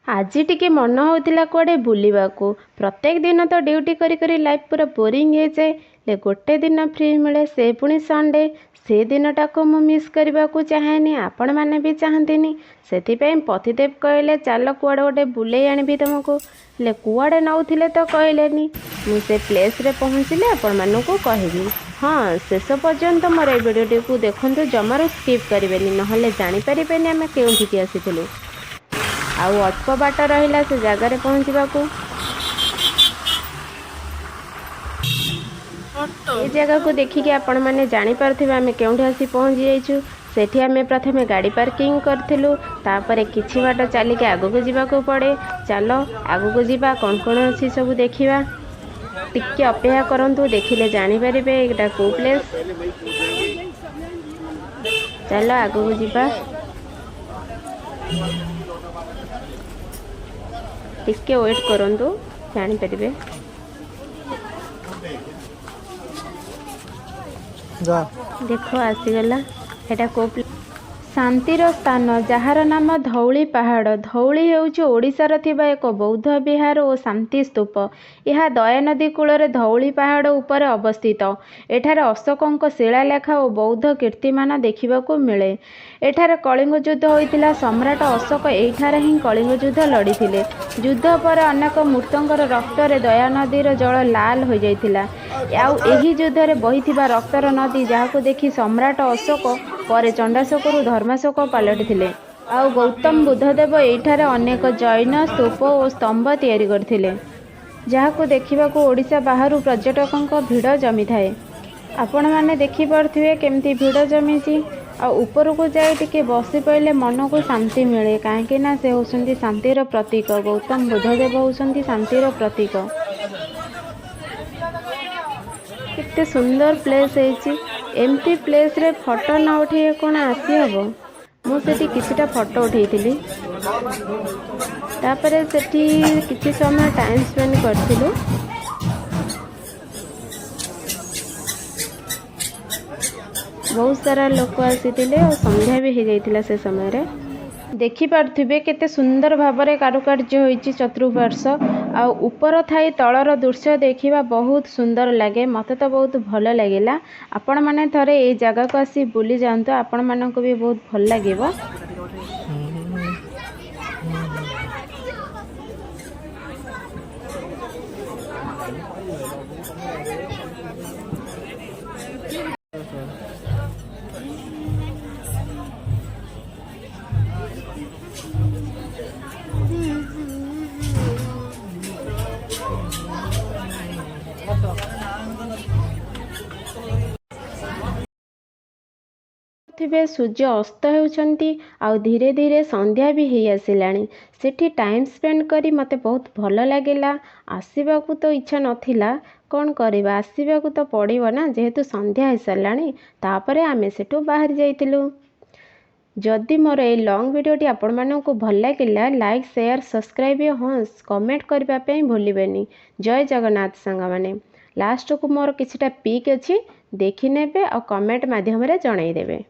आज टिके मन होता कुआडे बुलिबाकू। प्रत्येक दिन तो ड्यूटी करी करी लाइफ पूरा बोरिंग हो जाए, ले गोटे दिन फ्री मिले से पुणी संडे। से दिनटा को मु मिस करने को चाहेनी, आपण मैंने भी चाहतीनी। से पतिदेव कहले चल कुआडे गोटे बुले आनी तुमको, ले कुआडे नौथिले तो कहलेनी। मुझे प्लेस रे पहुँचले आपण मानू कहबी। हाँ, शेष पर्यंत मोर ए वीडियो को देखु, जमारू स्किप करेंगे ना जानीपारे आम के आसीलु। आउ अल्प बाट रहा से जगार पहुँचवाकू। ये जगह को देखिए आपण मैंने जानीपारे आम के आसी पहुँची जाइछू। सेठी आम प्रथमे गाड़ी पार्किंग करूँ, तापर किछि बाट चलिके आगू जावाकू पड़े। चलो आगू जावा, कौन कौन अच्छी सब देखा। टिके अपेक्षा करंतु, देखिले जानीपारे एटा को प्लेस। चलो आगू जावा, टिके वेट करंतु, जानीपारे। देखो आसीगला, एटा को शांतिर स्थान जार नाम धौली पहाड़। धौली हेउछि ओडिशार थिबा एक बौद्ध विहार और शांति स्तूप। यह दया नदी कूल धौली पहाड़ उपर अवस्थित। एठार अशोकों शिलालेख और बौद्ध कीर्तिमान देखा मिले। एठार कलिंग युद्ध होइतिला। सम्राट अशोक एठार ही कलिंग युद्ध लड़ीथिले। युद्ध पर अनेक मूर्तंकर रक्तरे दया नदीर जल लाल हो जाइतिला। आउ एही युद्ध में बहिथिबा रक्तर नदी जहाको देखि सम्राट अशोक पर चंडाशोकरू धर्माशोक पलटिथिले। आउ गौतम बुद्धदेव एठार अनेक जैन स्तूप और स्तंभ तैयारी करथिले, जहाको देखिबाकू ओडिशा बाहरु पर्यटकों भिड़ जमी थाए। आपण माने देखि पारथिबे केमती भिड़ जमीची। आ ऊपर को जाए टिके बसी पड़े मन को शांति मिले, कहीं से होउछंती शांतिर प्रतीक। गौतम बुद्धदेव होउछंती शांतिर प्रतीक। केते सुंदर प्लेस है। एमती प्लेस रे फोटो न उठे कौन आसी हम। मुझे किछिटा फोटो उठेइथिली, तापरे सेठी किछि समय टाइम स्पेंड करथिलु। बहुत सारा लोक आसीथिले और संध्या भी हो जाइतिला से समय रे। देखि पारथिबे केते सुंदर भाबरे कारुकार्य होइछि चतुर्पार्श्व। आ ऊपर थाई तलर दृश्य देखिबा बहुत सुंदर लगे। मते तो बहुत भल लगिला। आपण माने थरे ए जगह को आसी बुली जानतो, आपण मानको भी बहुत भल लागिबो। थे सूर्य अस्त होउछंती, आउ धीरे धीरे संध्या भी हो आसिलानी। सेठी टाइम स्पेंड करी मते बहुत भल लगिला। आसीबाकू तो इच्छा नथिला, कौन करबा, आसीबाकू तो पड़िबो ना, जेहेतु संध्या हो सारानी। तापरे आमे सेठू बाहर जाइतिलु। जदि मोर ए लॉन्ग वीडियोटी आपण मानकू भल लागिला, लाइक शेयर सब्सक्राइब हाँ कमेंट करबा पे भूलिबेनी। जय जगन्नाथ सांग माने। लास्ट को मोर किछिटा पिक अछि, देखि नेबे और कमेंट माध्यम रे जणाई देबे।